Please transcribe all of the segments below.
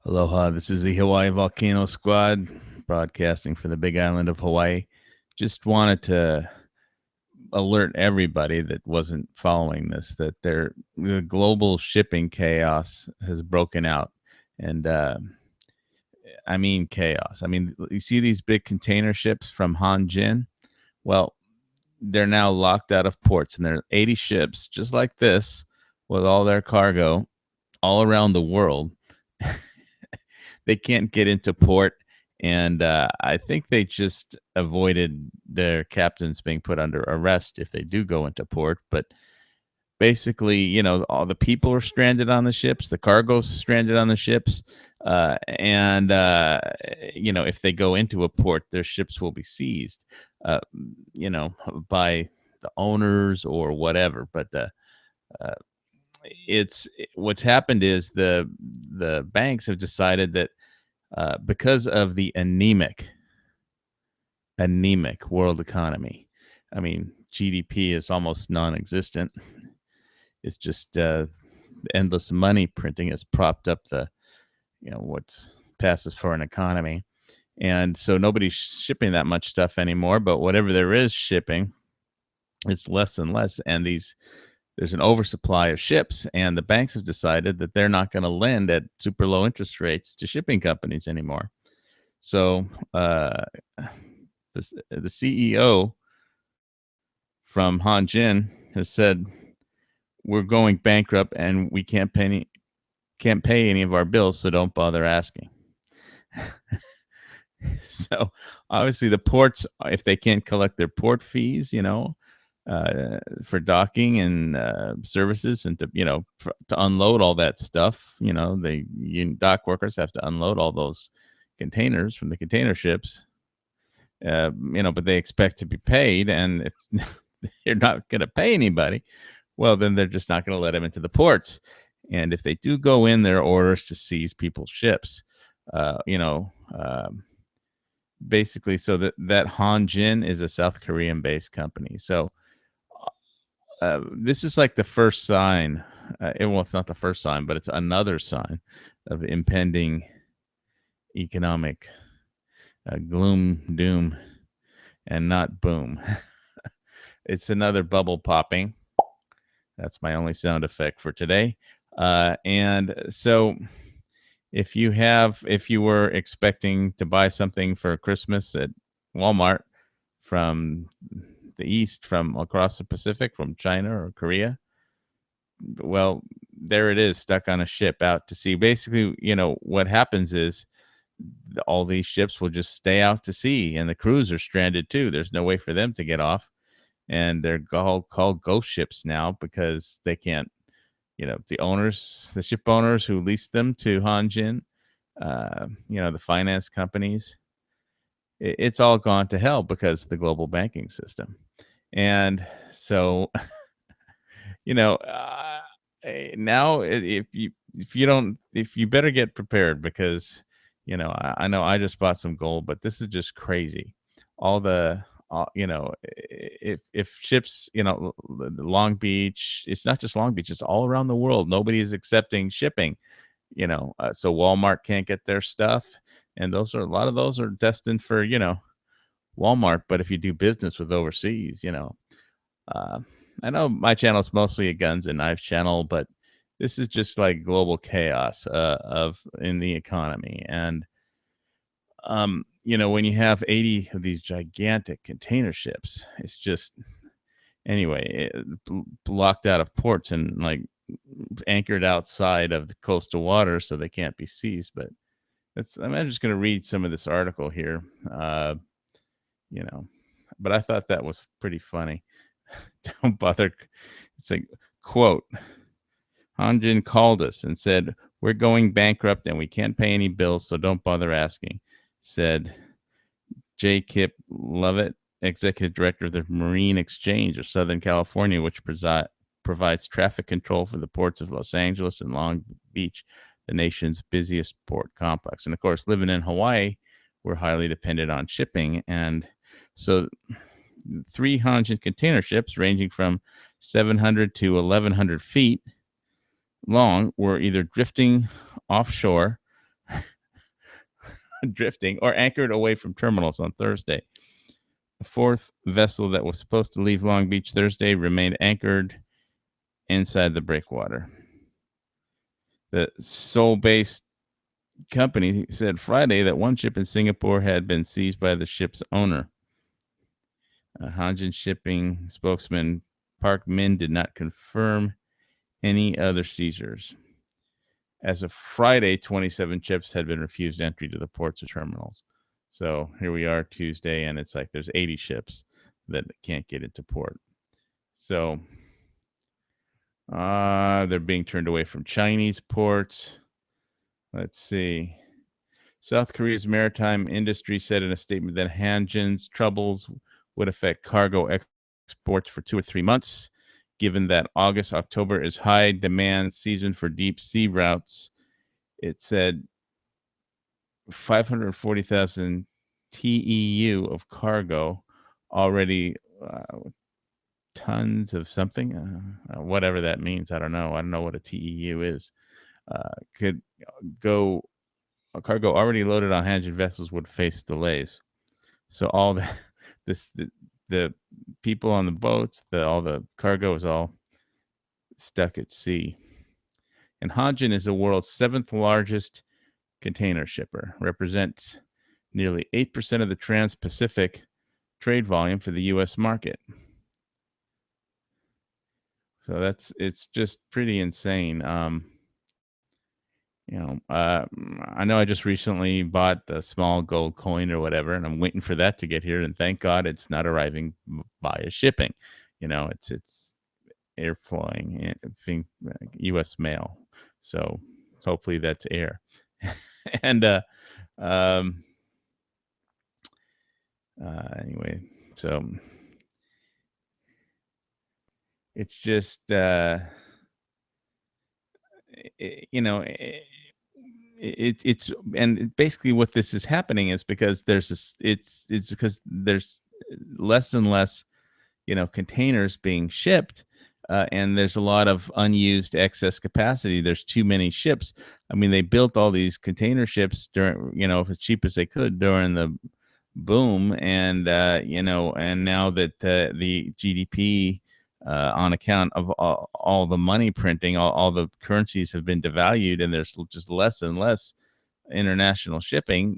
Aloha, this is the Hawaii Volcano Squad broadcasting from the Big Island of Hawaii. Just wanted to alert everybody that wasn't following this that the global shipping chaos has broken out. And I mean chaos. I mean, you see these big container ships from Hanjin? Well, they're now locked out of ports, and there are 80 ships just like this with all their cargo all around the world. They can't get into port, and I think they just avoided their captains being put under arrest if they do go into port. But basically, all the people are stranded on the ships, the cargo's stranded on the ships, and if they go into a port, their ships will be seized, uh, by the owners or whatever. But uh, it's what's happened is the banks have decided that because of the anemic world economy. I mean, GDP is almost non-existent. It's just endless money printing has propped up the what's passes for an economy, and so nobody's shipping that much stuff anymore. But whatever there is shipping, it's less and less, and there's an oversupply of ships, and the banks have decided that they're not going to lend at super low interest rates to shipping companies anymore. So the CEO from Hanjin has said we're going bankrupt and we can't pay any of our bills, so don't bother asking. So obviously the ports, if they can't collect their port fees, for docking and services, and to unload all that stuff, the dock workers have to unload all those containers from the container ships. But they expect to be paid, and if they're not going to pay anybody, well, then they're just not going to let them into the ports. And if they do go in, there are orders to seize people's ships. Uh, you know, Basically, so that Hanjin is a South Korean-based company. So this is like the first sign. It's not the first sign, but it's another sign of impending economic gloom, doom, and not boom. It's another bubble popping. That's my only sound effect for today. And so if you were expecting to buy something for Christmas at Walmart from the East, from across the Pacific, from China or Korea, well, there it is, stuck on a ship out to sea. Basically, what happens is all these ships will just stay out to sea, and the crews are stranded too. There's no way for them to get off, and they're called ghost ships now because they can't. The ship owners who leased them to Hanjin, the finance companies, it's all gone to hell because of the global banking system. And so, now if you better get prepared because, I know I just bought some gold, but this is just crazy. All the, if ships, Long Beach, it's not just Long Beach, it's all around the world. Nobody is accepting shipping, so Walmart can't get their stuff. And a lot of those are destined for, Walmart. But if you do business with overseas, uh, I know my channel is mostly a guns and knives channel, but this is just like global chaos of in the economy. And when you have 80 of these gigantic container ships, it's just anyway blocked out of ports and like anchored outside of the coastal water, so they can't be seized. But I'm just going to read some of this article here. You know, but I thought that was pretty funny. Don't bother. It's like, quote, Hanjin called us and said, we're going bankrupt and we can't pay any bills, so don't bother asking, said J. Kip Lovett, executive director of the Marine Exchange of Southern California, which provides traffic control for the ports of Los Angeles and Long Beach, the nation's busiest port complex. And of course, living in Hawaii, we're highly dependent on shipping. And so 3 Hanjin container ships ranging from 700 to 1,100 feet long were either drifting offshore drifting or anchored away from terminals on Thursday. A fourth vessel that was supposed to leave Long Beach Thursday remained anchored inside the breakwater. The Seoul-based company said Friday that one ship in Singapore had been seized by the ship's owner. Hanjin shipping spokesman Park Min did not confirm any other seizures. As of Friday, 27 ships had been refused entry to the ports or terminals. So here we are Tuesday, and it's like there's 80 ships that can't get into port. So they're being turned away from Chinese ports. Let's see. South Korea's maritime industry said in a statement that Hanjin's troubles would affect cargo exports for 2 or 3 months, given that August, October is high demand season for deep sea routes. It said 540,000 TEU of cargo already, tons of something, whatever that means. I don't know. I don't know what a TEU is. Could go a cargo already loaded on Hanjin vessels would face delays. So all the the people on the boats, all the cargo is all stuck at sea. And Hanjin is the world's 7th largest container shipper, represents nearly 8% of the trans-Pacific trade volume for the U.S. market. So it's just pretty insane. I know I just recently bought a small gold coin or whatever, and I'm waiting for that to get here. And thank God it's not arriving via shipping. It's air flying, U.S. mail. So hopefully that's air. And anyway, so it's just it's and basically what this is happening is because it's because there's less and less containers being shipped, and there's a lot of unused excess capacity. There's too many ships. I mean, they built all these container ships during as cheap as they could during the boom, and and now that the GDP, on account of all the money printing, all the currencies have been devalued, and there's just less and less international shipping.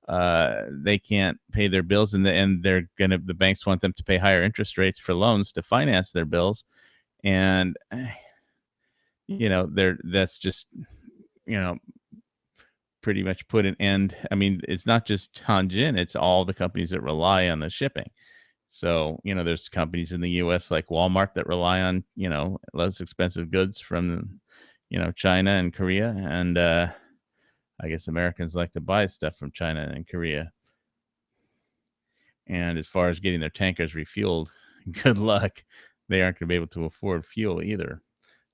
They can't pay their bills, and the banks want them to pay higher interest rates for loans to finance their bills, and that's just you know pretty much put an end. I mean, it's not just Hanjin, it's all the companies that rely on the shipping. So, there's companies in the US like Walmart that rely on, less expensive goods from, China and Korea. And I guess Americans like to buy stuff from China and Korea. And as far as getting their tankers refueled, good luck. They aren't going to be able to afford fuel either.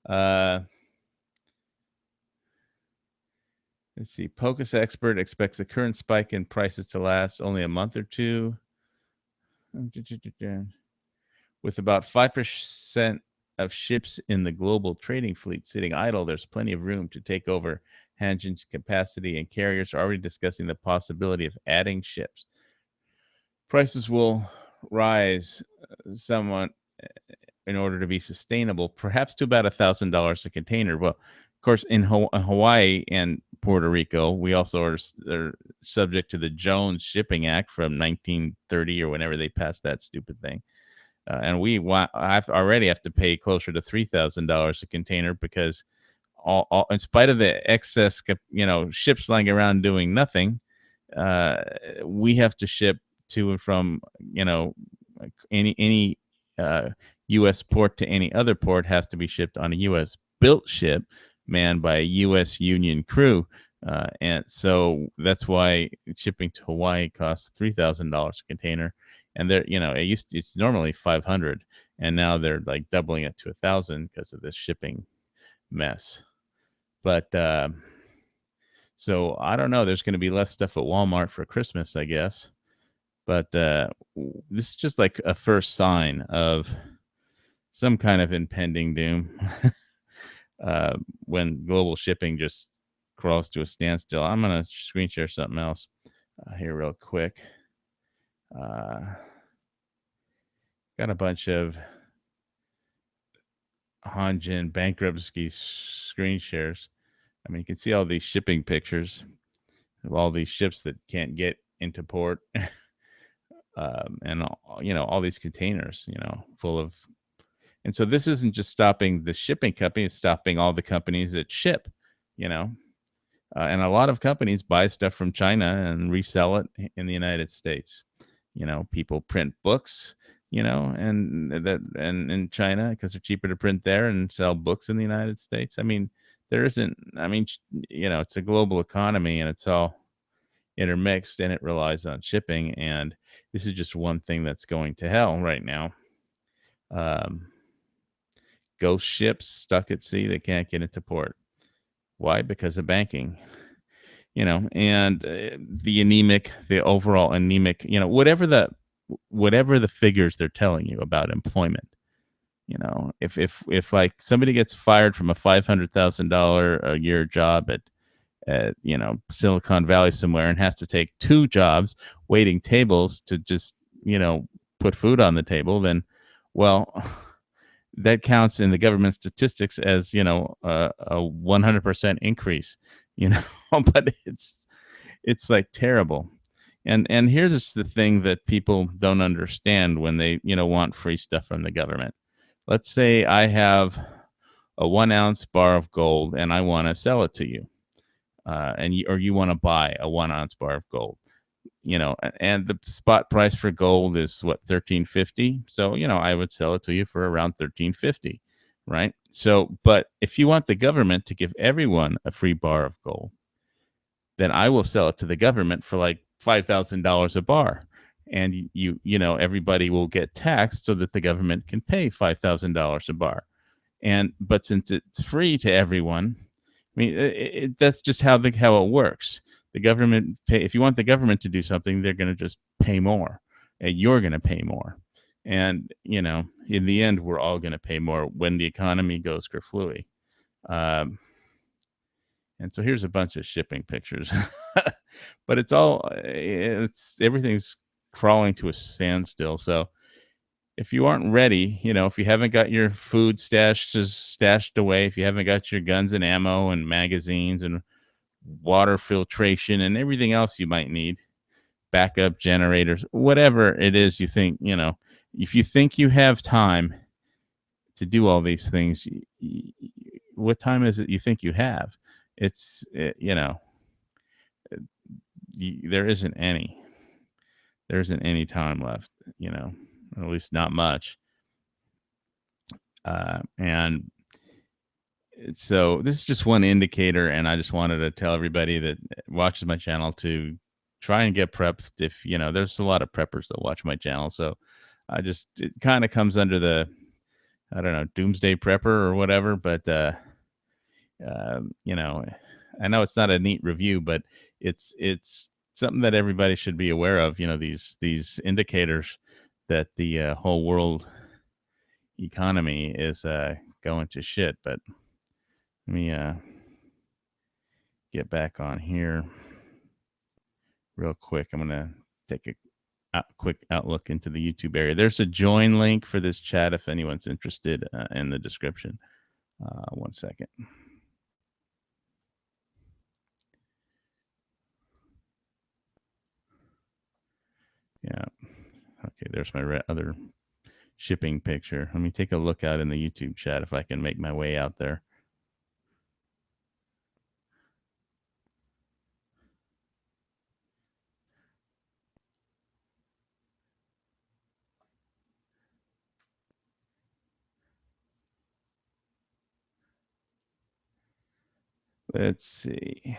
Let's see. POCUS expert expects the current spike in prices to last only a month or two. With about 5% of ships in the global trading fleet sitting idle, there's plenty of room to take over Hanjin's capacity, and carriers are already discussing the possibility of adding ships. Prices will rise somewhat in order to be sustainable, perhaps to about $1,000 a container. Well, of course, in Hawaii and Puerto Rico, we also are subject to the Jones Shipping Act from 1930 or whenever they passed that stupid thing. And I already have to pay closer to $3,000 a container because all in spite of the excess, ships lying around doing nothing, we have to ship to and from, any U.S. port to any other port has to be shipped on a U.S. built ship manned by a U.S. union crew. And so that's why shipping to Hawaii costs $3,000 a container. And it's normally 500, and now they're like doubling it to 1,000 because of this shipping mess. But so I don't know. There's going to be less stuff at Walmart for Christmas, I guess. But this is just like a first sign of some kind of impending doom when global shipping just crawls to a standstill. I'm gonna screen share something else here real quick. Got a bunch of Hanjin bankruptcy screen shares. I mean, you can see all these shipping pictures of all these ships that can't get into port, and all these containers, full of. And so this isn't just stopping the shipping company; it's stopping all the companies that ship. You know, and a lot of companies buy stuff from China and resell it in the United States. People print books, and in China because they're cheaper to print there and sell books in the United States. I mean, there isn't. I mean, it's a global economy and it's all intermixed and it relies on shipping. And this is just one thing that's going to hell right now. Um, Ghost ships stuck at sea, they can't get into port. Why? Because of banking. And the overall anemic, whatever the figures they're telling you about employment. If like somebody gets fired from a $500,000 a year job at Silicon Valley somewhere and has to take two jobs waiting tables to just put food on the table, then well, that counts in the government statistics as a 100% increase. But it's like terrible. And here's the thing that people don't understand when they want free stuff from the government. Let's say I have a 1 ounce bar of gold and I want to sell it to you, or you want to buy a 1 ounce bar of gold. And the spot price for gold is what, $13.50. So I would sell it to you for around $13.50, right? So, but if you want the government to give everyone a free bar of gold, then I will sell it to the government for like $5,000 a bar, and everybody will get taxed so that the government can pay $5,000 a bar. But since it's free to everyone, I mean, that's just how it works. The government if you want the government to do something, they're going to just pay more, and you're going to pay more. And in the end, we're all going to pay more when the economy goes kerflooey. And so here's a bunch of shipping pictures, but it's everything's crawling to a standstill. So if you aren't ready, if you haven't got your food stashed away, if you haven't got your guns and ammo and magazines and water filtration and everything else you might need, backup generators, whatever it is you think, if you think you have time to do all these things, what time is it you think you have? It's, there isn't any. There isn't any time left, or at least not much. And so this is just one indicator, and I just wanted to tell everybody that watches my channel to try and get prepped. If there's a lot of preppers that watch my channel, so it kind of comes under the, I don't know, doomsday prepper or whatever. But I know it's not a neat review, but it's something that everybody should be aware of. These indicators that the whole world economy is going to shit. But let me get back on here real quick. I'm going to take a quick outlook into the YouTube area. There's a join link for this chat if anyone's interested in the description. 1 second. Yeah. Okay, there's my other shipping picture. Let me take a look out in the YouTube chat if I can make my way out there. Let's see.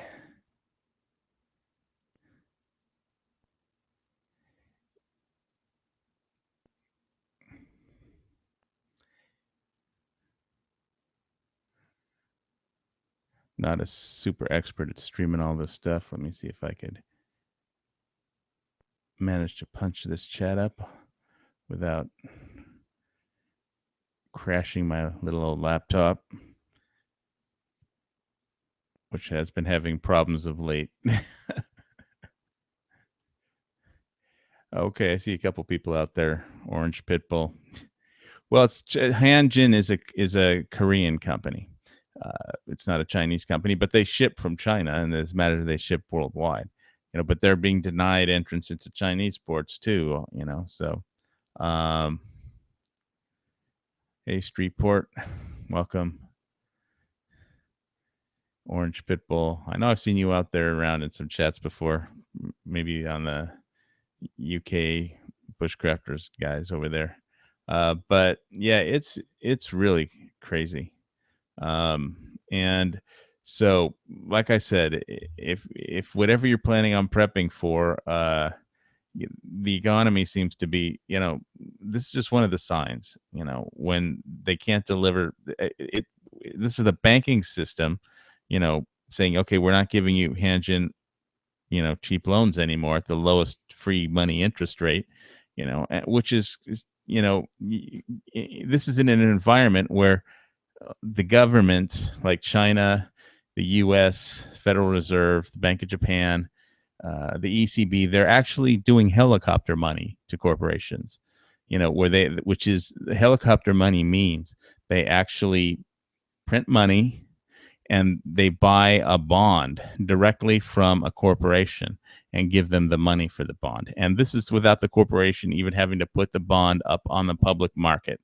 Not a super expert at streaming all this stuff. Let me see if I could manage to punch this chat up without crashing my little old laptop. which has been having problems of late. Okay, I see a couple people out there. Orange Pit Bull. Well, Hanjin is a Korean company. It's not a Chinese company, but they ship from China, and as a matter they ship worldwide. But they're being denied entrance into Chinese ports too. So hey, Streetport, welcome, Orange Pit Bull. I know I've seen you out there around in some chats before, maybe on the UK bushcrafters guys over there. But yeah, it's really crazy. And so, like I said, if whatever you're planning on prepping for, the economy seems to be, this is just one of the signs. When they can't deliver it. This is the banking system, saying, okay, we're not giving you Hanjin, cheap loans anymore at the lowest free money interest rate, which is this is in an environment where the governments like China, the U.S. Federal Reserve, the Bank of Japan, the ECB, they're actually doing helicopter money to corporations. Which is helicopter money means they actually print money and they buy a bond directly from a corporation and give them the money for the bond. And this is without the corporation even having to put the bond up on the public market.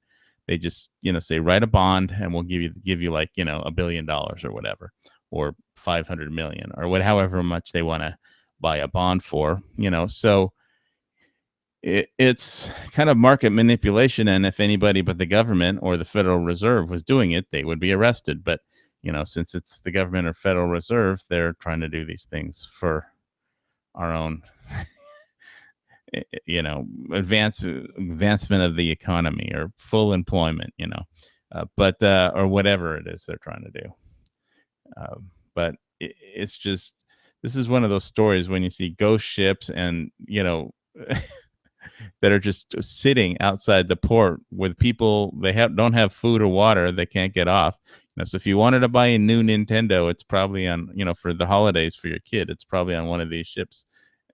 They just, say write a bond and we'll give you like, $1 billion or whatever, or 500 million or however much they want to buy a bond for, so it's kind of market manipulation. And if anybody but the government or the Federal Reserve was doing it, they would be arrested. But, since it's the government or Federal Reserve, they're trying to do these things for our own, advancement of the economy or full employment, but or whatever it is they're trying to do. But it's just, this is one of those stories when you see ghost ships and, that are just sitting outside the port with people don't have food or water, they can't get off. So if you wanted to buy a new Nintendo, it's probably on, for the holidays for your kid, it's probably on one of these ships.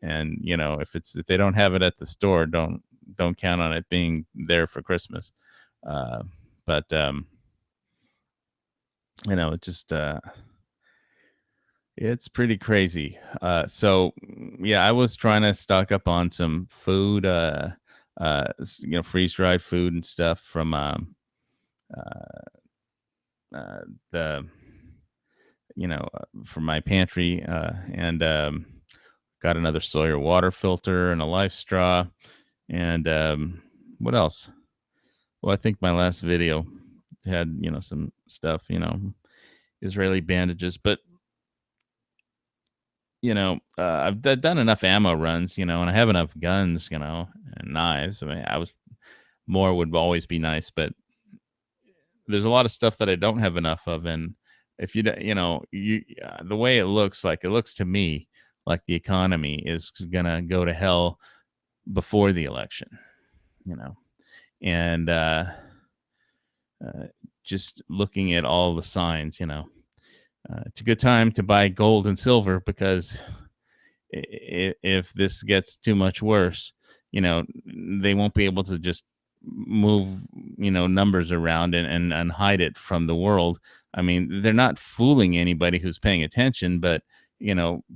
And if they don't have it at the store, don't count on it being there for Christmas. But it just it's pretty crazy. So yeah, I was trying to stock up on some food, freeze dried food and stuff from the from my pantry, and got another Sawyer water filter and a life straw, and what else? Well, I think my last video had some stuff, Israeli bandages, but I've done enough ammo runs, and I have enough guns, and knives. I mean, more would always be nice, but there's a lot of stuff that I don't have enough of. And if the way it looks to me like the economy is gonna go to hell before the election, and just looking at all the signs, it's a good time to buy gold and silver, because if this gets too much worse, they won't be able to just move, numbers around and hide it from the world. I mean, they're not fooling anybody who's paying attention, but,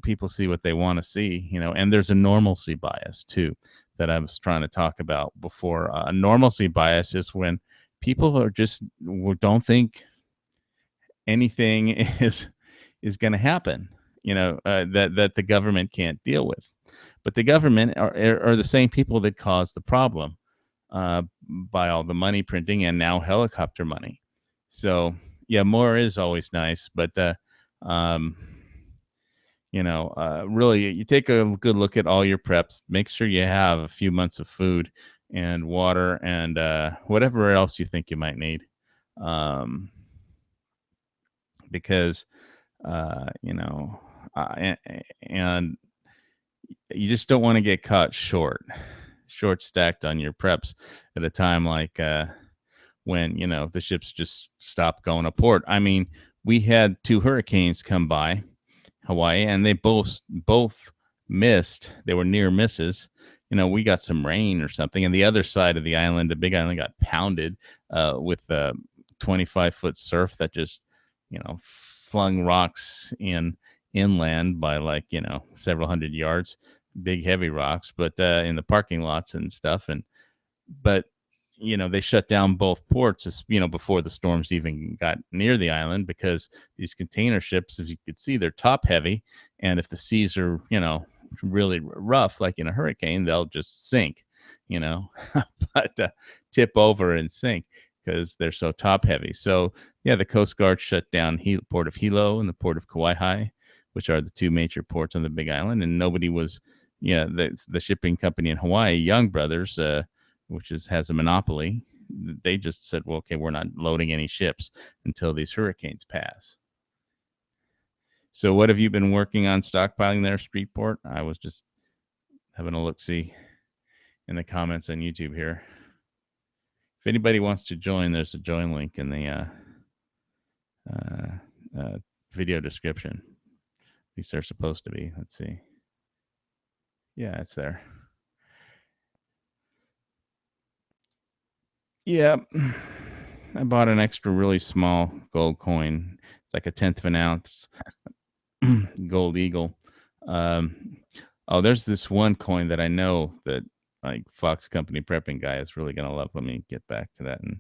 people see what they want to see, and there's a normalcy bias too that I was trying to talk about before. A normalcy bias is when people are just don't think anything is going to happen, that the government can't deal with. But the government are the same people that caused the problem, by all the money printing and now helicopter money. So yeah, more is always nice, but really, you take a good look at all your preps. Make sure you have a few months of food and water and whatever else you think you might need, because and you just don't want to get caught short stacked on your preps at a time like when the ships just stop going to port. I mean, we had two hurricanes come by Hawaii, and they both missed. They were near misses. We got some rain or something, and the other side of the island, the Big Island, got pounded with 25-foot surf that just flung rocks inland by like several hundred yards, big heavy rocks, but in the parking lots and stuff, but they shut down both ports before the storms even got near the island, because these container ships, as you could see, they're top heavy, and if the seas are really rough like in a hurricane, they'll just sink, you know but tip over and sink because they're so top heavy. So yeah, the Coast Guard shut down Port of Hilo and the Port of Kauai, which are the two major ports on the Big Island, and nobody was the shipping company in Hawaii, Young Brothers, which has a monopoly. They just said, well, okay, we're not loading any ships until these hurricanes pass. So what have you been working on stockpiling there, Streetport? I was just having a look-see in the comments on YouTube here. If anybody wants to join, there's a join link in the video description. At least they're supposed to be. Let's see. Yeah, it's there. Yeah, I bought an extra really small gold coin. It's like a tenth of an ounce gold eagle. There's this one coin that I know that like Fox Company prepping guy is really gonna love. Let me get back to that and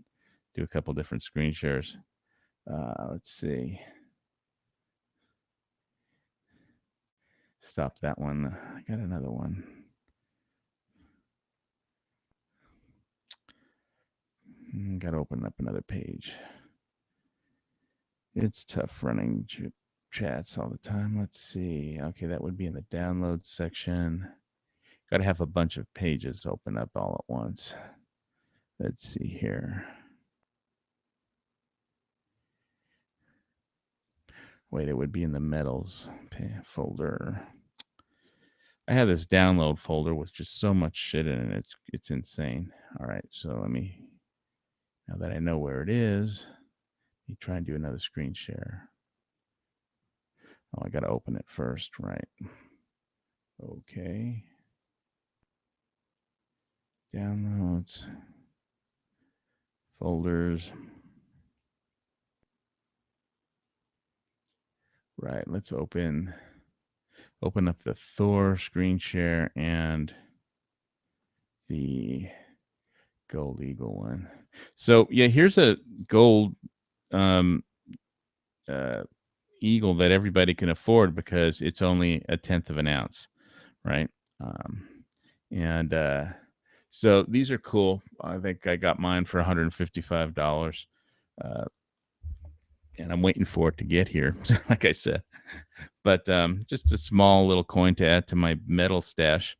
do a couple different screen shares. Let's see. Stop that one. I got another one. Got to open up another page. It's tough running chats all the time. Let's see. Okay, that would be in the download section. Got to have a bunch of pages open up all at once. Let's see here. Wait, it would be in the metals folder. I have this download folder with just so much shit in it. It's insane. All right, so now that I know where it is, let me try and do another screen share. Oh, I got to open it first, right? Okay. Downloads, folders. Right, let's open up the Thor screen share and the gold eagle one. So yeah, here's a gold eagle that everybody can afford because it's only a tenth of an ounce, right? So these are cool. I think I got mine for $155, and I'm waiting for it to get here, like I said. But just a small little coin to add to my metal stash.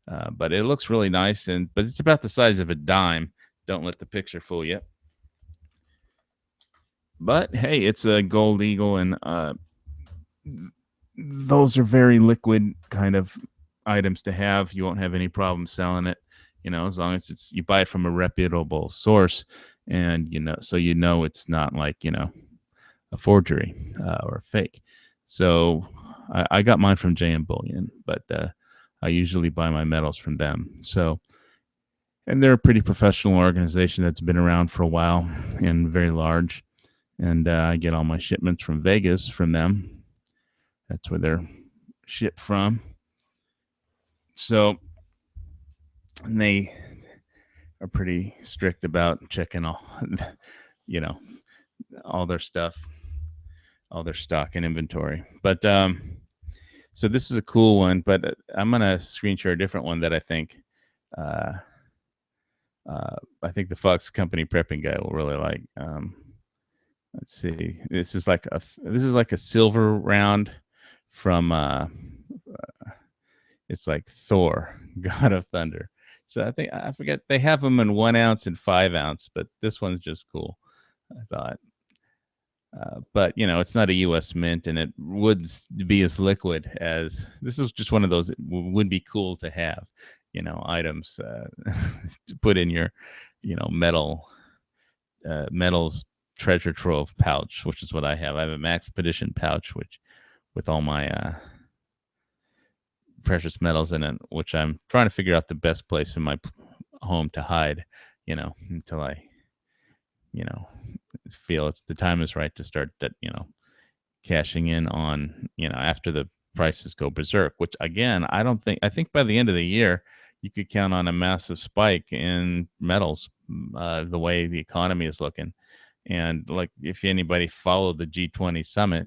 But it looks really nice, but it's about the size of a dime. Don't let the picture fool you. But hey, it's a gold eagle, and those are very liquid kind of items to have. You won't have any problem selling it, as long as you buy it from a reputable source, and so it's not like a forgery or a fake. So I got mine from JM Bullion, but I usually buy my metals from them. So, and they're a pretty professional organization that's been around for a while and very large. And I get all my shipments from Vegas from them. That's where they're shipped from. So, and they are pretty strict about checking all, all their stuff, all their stock and inventory. But so this is a cool one, but I'm gonna screen share a different one that I think the Fox Company prepping guy will really like. Let's see. This is like a silver round from it's like Thor, God of Thunder. So I forget, they have them in 1 ounce and 5 ounce, but this one's just cool, I thought. But it's not a U.S. mint, and it would be as liquid as this is just one of those. It would be cool to have, items to put in your, metals treasure trove pouch, which is what I have. I have a Maxpedition pouch, which with all my precious metals in it, which I'm trying to figure out the best place in my home to hide, until I, you know, feel it's the time is right to start that, cashing in on, after the prices go berserk, which again, I think by the end of the year, you could count on a massive spike in metals, the way the economy is looking. And like, if anybody followed the G20 summit,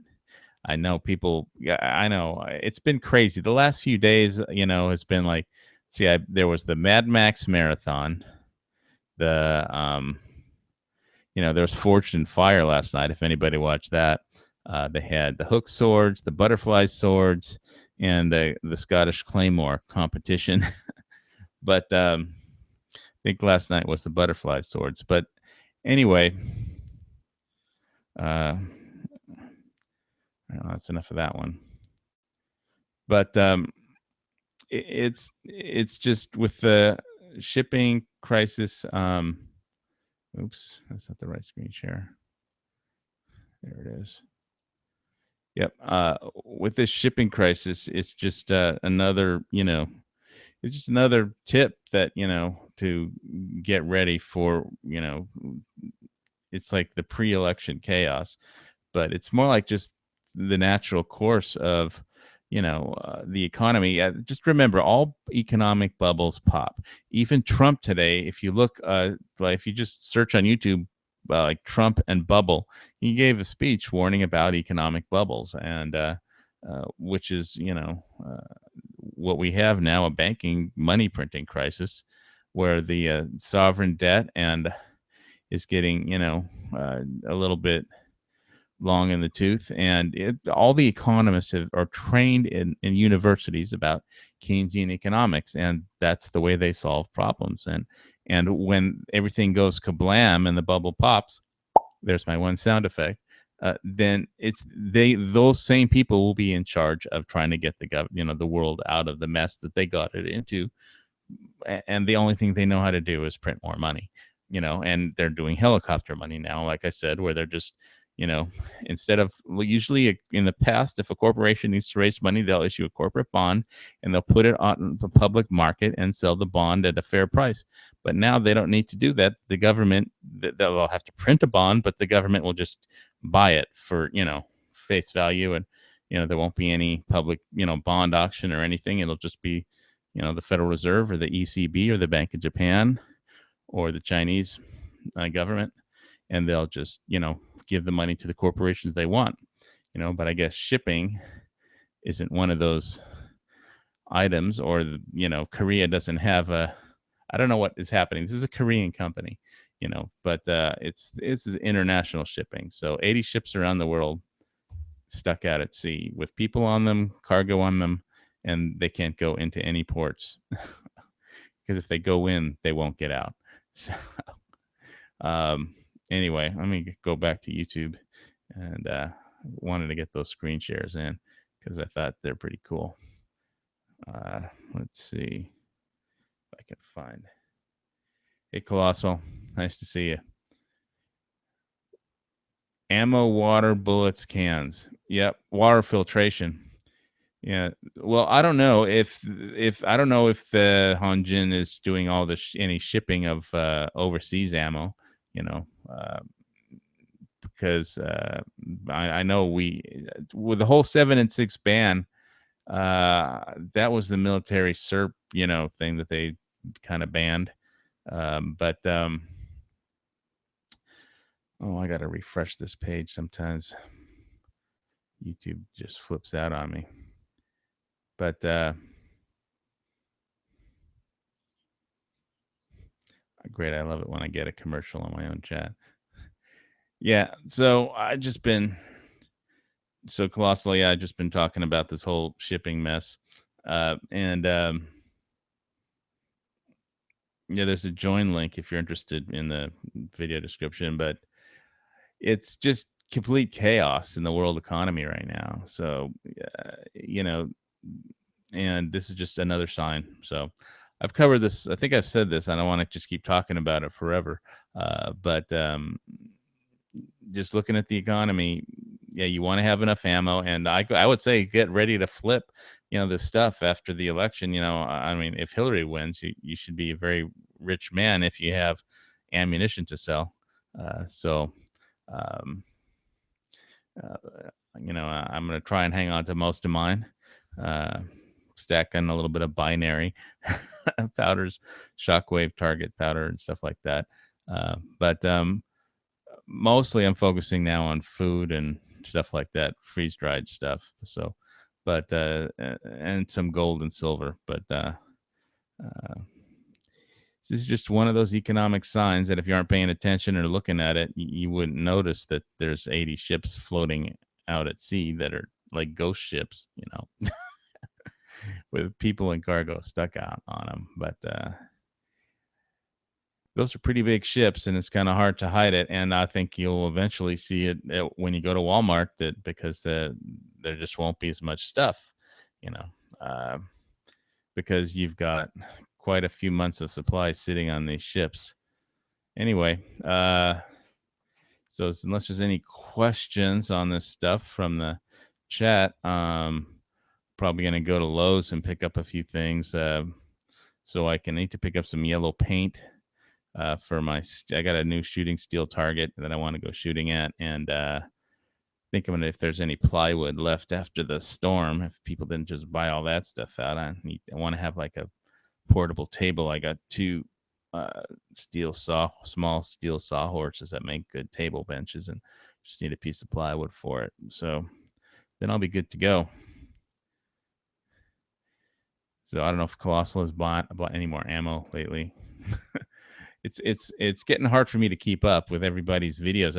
I know people, yeah, I know it's been crazy. The last few days, has been like, there was the Mad Max marathon, the, there was Forged in Fire last night. If anybody watched that, they had the hook swords, the butterfly swords, and the Scottish Claymore competition. But I think last night was the butterfly swords. But anyway, uh, that's enough of that one. But it's just with the shipping crisis. Oops, that's not the right screen share. There it is. Yep. With this shipping crisis, it's just another, it's just another tip that, to get ready for, it's like the pre-election chaos, but it's more like just the natural course of, the economy. Just remember, all economic bubbles pop. Even Trump today, if you look, like if you just search on YouTube, like Trump and bubble, he gave a speech warning about economic bubbles, and which is, what we have now, a banking money printing crisis, where the sovereign debt and is getting, a little bit long in the tooth, and all the economists are trained in universities about Keynesian economics, and that's the way they solve problems. And when everything goes kablam and the bubble pops, there's my one sound effect. Then those same people will be in charge of trying to get the world out of the mess that they got it into, and the only thing they know how to do is print more money, and they're doing helicopter money now, like I said, where they're just, instead of, usually in the past, if a corporation needs to raise money, they'll issue a corporate bond and they'll put it on the public market and sell the bond at a fair price. But now they don't need to do that. The government, they'll have to print a bond, but the government will just buy it for, face value. And, there won't be any public, bond auction or anything. It'll just be, the Federal Reserve or the ECB or the Bank of Japan or the Chinese government, and they'll just, give the money to the corporations they want, but I guess shipping isn't one of those items, or, Korea doesn't have I don't know what is happening. This is a Korean company, but it's international shipping. So 80 ships around the world stuck out at sea with people on them, cargo on them, and they can't go into any ports because if they go in, they won't get out. So, anyway, let me go back to YouTube, and wanted to get those screen shares in because I thought they're pretty cool. Let's see if I can find. Hey, Colossal, nice to see you. Ammo, water, bullets, cans. Yep, water filtration. Yeah. Well, I don't know if the Hanjin is doing all any shipping of overseas ammo, because I know with the whole 7 and 6 ban, that was the military SERP, thing that they kind of banned. But I got to refresh this page. Sometimes YouTube just flips out on me. But great, I love it when I get a commercial on my own chat. Yeah, so I've just been colossally. I've just been talking about this whole shipping mess, and yeah, there's a join link if you're interested in the video description, but it's just complete chaos in the world economy right now. So, and this is just another sign. So I've covered this. I think I've said this. I don't want to just keep talking about it forever. But just looking at the economy, yeah, you want to have enough ammo, and I would say get ready to flip, this stuff after the election. I mean, if Hillary wins, you should be a very rich man if you have ammunition to sell. So, um, uh, I'm going to try and hang on to most of mine. Uh, Stacking a little bit of binary powders, shockwave target powder, and stuff like that. But mostly I'm focusing now on food and stuff like that, freeze dried stuff. So, but and some gold and silver. But uh, this is just one of those economic signs that if you aren't paying attention or looking at it, you wouldn't notice that there's 80 ships floating out at sea that are like ghost ships, with people and cargo stuck out on them. But those are pretty big ships, and it's kind of hard to hide it. And I think you'll eventually see it when you go to Walmart, that because there just won't be as much stuff, you know, uh, because you've got quite a few months of supply sitting on these ships. Anyway, so unless there's any questions on this stuff from the chat, probably going to go to Lowe's and pick up a few things. So I can need to pick up some yellow paint for I got a new shooting steel target that I want to go shooting at, and think of it, if there's any plywood left after the storm, if people didn't just buy all that stuff out, I want to have like a portable table. I got two small steel sawhorses that make good table benches, and just need a piece of plywood for it. So then I'll be good to go. So I don't know if Colossal has bought any more ammo lately. It's getting hard for me to keep up with everybody's videos.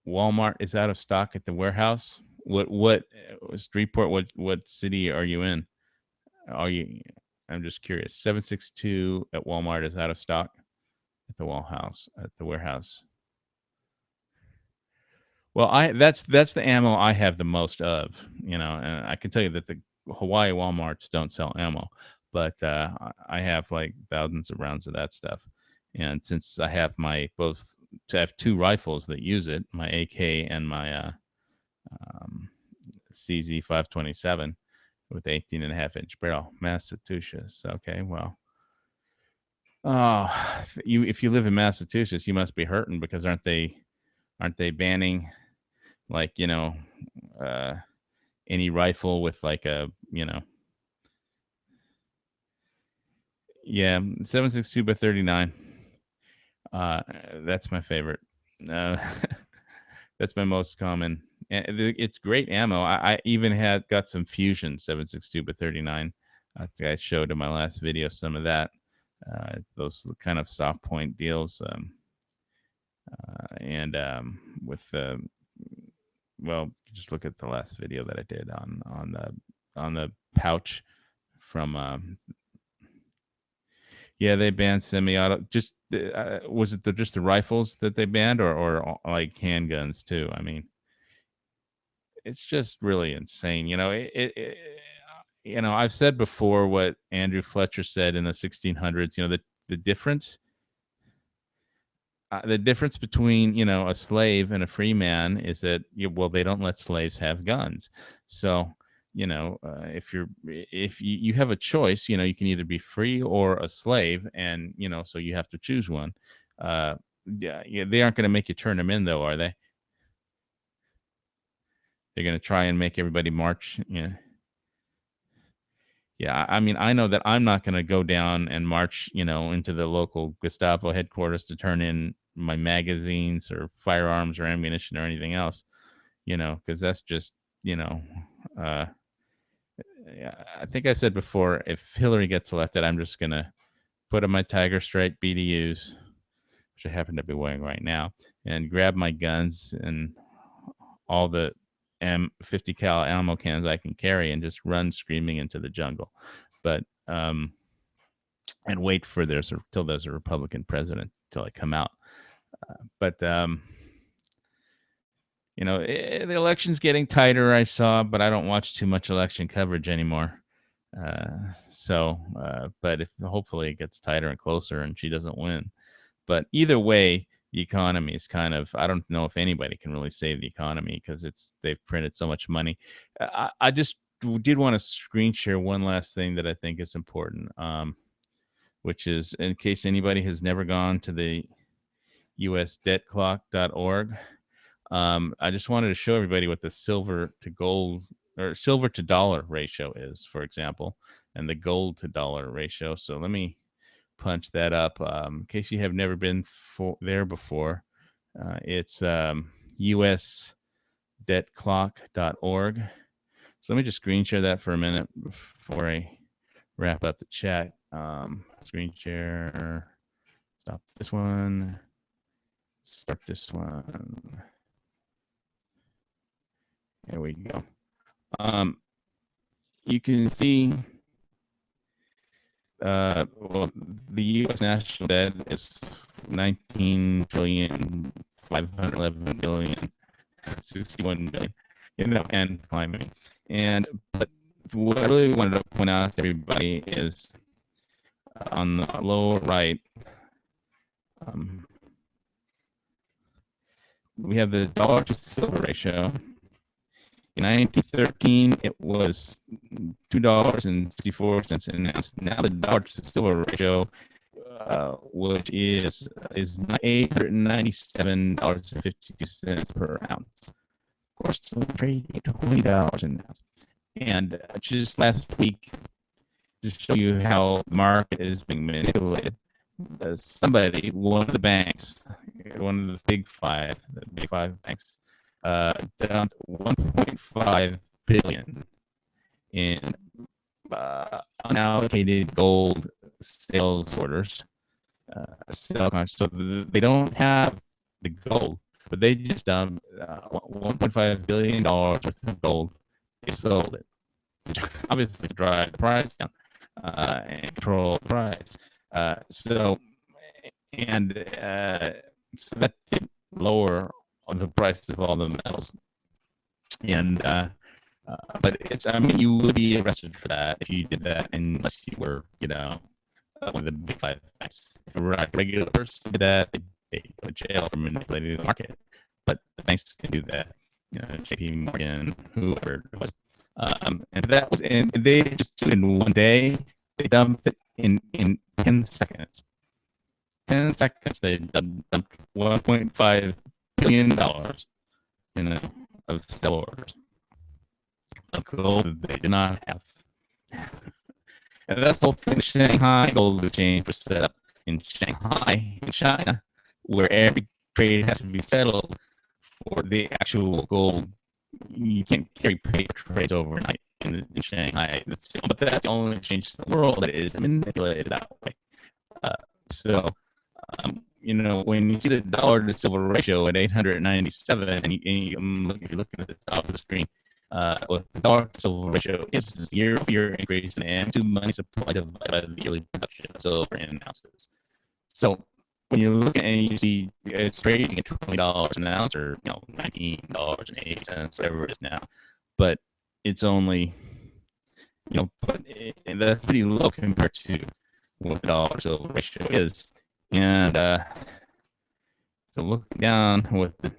Walmart is out of stock at the warehouse. What Streetport? What city are you in? Are you? I'm just curious. 762 at Walmart is out of stock at the warehouse. Well, that's the ammo I have the most of, and I can tell you that the Hawaii Walmarts don't sell ammo, but I have like thousands of rounds of that stuff. And since I have I have two rifles that use it, my AK and my CZ 527 with 18.5-inch barrel, Massachusetts. Okay, well, if you live in Massachusetts, you must be hurting, because aren't they banning, like, any rifle with like a, yeah, 7.62 by 39. That's my favorite. That's my most common. It's great ammo. I even got some Fusion 7.62 by 39. I think I showed in my last video some of that. Those kind of soft point deals. And with well, just look at the last video that I did on the pouch from yeah, they banned semi-auto. Just was it just the rifles that they banned, or like handguns too? I mean, it's just really insane. I've said before what Andrew Fletcher said in the 1600s. The difference. The difference between a slave and a free man is that they don't let slaves have guns. So if you have a choice, you can either be free or a slave, and so you have to choose one. Yeah, they aren't going to make you turn them in, though, are they? They're going to try and make everybody march. Yeah, I mean, I know that I'm not going to go down and march, into the local Gestapo headquarters to turn in my magazines or firearms or ammunition or anything else, because that's just, yeah, I think I said before, if Hillary gets elected, I'm just going to put on my Tiger Stripe BDUs, which I happen to be wearing right now, and grab my guns and all the 50 cal ammo cans I can carry, and just run screaming into the jungle. But and wait for till there's a Republican president till I come out. But the election's getting tighter, I saw, but I don't watch too much election coverage anymore. But if hopefully it gets tighter and closer and she doesn't win. But either way, the economy is kind of, I don't know if anybody can really save the economy because they've printed so much money. I just did want to screen share one last thing that I think is important, which is in case anybody has never gone to the usdebtclock.org. I just wanted to show everybody what the silver to gold or silver to dollar ratio is, for example, and the gold to dollar ratio. So let me punch that up in case you have never been there before. It's usdebtclock.org. So let me just screen share that for a minute before I wrap up the chat. Screen share. Stop this one. Start this one. There we go. You can see well, the U.S. national debt is 19,511,061 billion, and climbing. But what I really wanted to point out to everybody is on the lower right, we have the dollar to silver ratio. In 1913, it was $2.64 an ounce. Now the dollar to silver ratio, which is $897.52 per ounce. Of course, it's trading at $20 an ounce. And just last week, to show you how the market is being manipulated, somebody, one of the banks, one of the big five banks, dumped 1.5 billion in unallocated gold sales orders, sale contracts. So they don't have the gold, but they just dumped $1.5 billion worth of gold. They sold it, obviously to drive the price down and control the price. So that did lower the price of all the metals. And but I mean, you would be arrested for that if you did that, unless you were, one of the big five banks. If you were a regular person did that, they go to jail for manipulating the market. But the banks can do that. J.P. Morgan, whoever it was. And they just do it in one day. They dumped it in 10 seconds. 10 seconds, they dumped $1.5 billion, of sell orders of gold that they did not have. And that's the whole thing. Shanghai Gold Exchange was set up in Shanghai, in China, where every trade has to be settled for the actual gold. You can't carry paper trades overnight in Shanghai. But that's the only exchange in the world that is manipulated that way. When you see the dollar to silver ratio at 897, and if you're looking at the top of the screen, with the dollar to silver ratio is just year-over-year increase in M2 money supply divided by the yearly production of silver in ounces. So when you look at it and you see it's trading at $20 an ounce, or $19.80, whatever it is now, but it's only, that's pretty low compared to what the dollar to silver ratio is. And so look down what the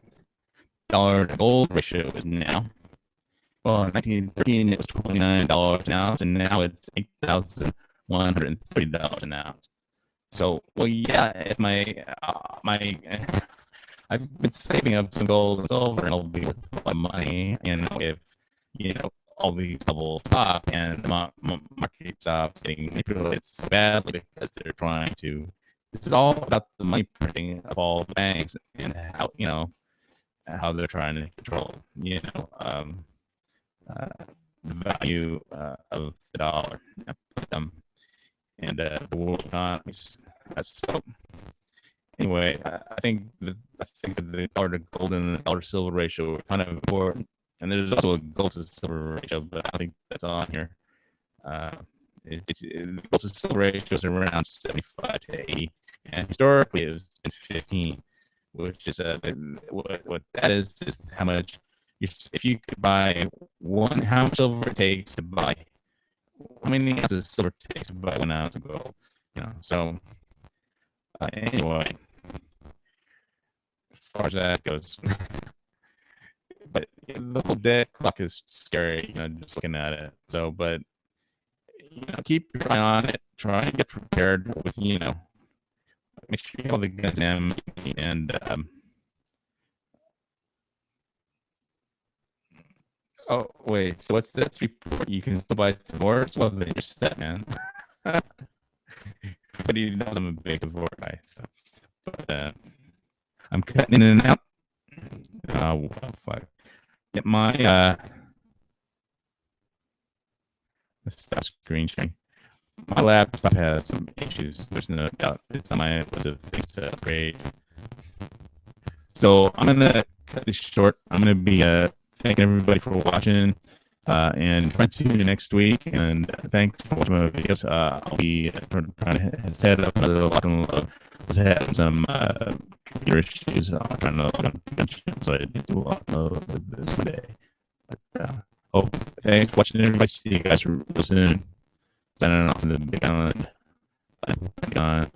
dollar to gold ratio is now. Well, in 1913 it was $29 an ounce, and now it's $8,130 an ounce. So, well, yeah, if I've been saving up some gold and silver, and it'll be worth a lot of money. If all these bubbles pop and the market stops getting manipulated so badly because they're trying to. This is all about the money printing of all the banks and how they're trying to control the value of the dollar and the world economies. So anyway, I think that the dollar to gold and the dollar to silver ratio are kind of important. And there's also a gold to silver ratio, but I don't think that's on here. The gold to silver ratio is around 75 to 80. And historically, it was 15, which is what that is how much if you could buy how much silver it takes to buy, how many ounces of silver it takes to buy 1 ounce of gold. So anyway, far as that goes. But the whole dead clock is scary, just looking at it. So, but keep your eye on it. Try and get prepared with, make sure you have all the guns and oh wait, so what's this report? You can still buy divorce? Well, then you're set, man. But you know I'm a big divorce guy, so but I'm cutting in and out. Oh well, fuck. Get my stop screen sharing. My laptop has some issues. There's no doubt. It's on my list of things to upgrade. So I'm gonna cut this short. I'm gonna be thanking everybody for watching. And try to tune in next week. And thanks for watching my videos. I'll be trying to set up another lock and load. I was having some computer issues. I'm trying to log on convention, so I didn't do a lock and load this day. But thanks for watching, everybody. See you guys real soon. Signing off from the Big Island. Bye.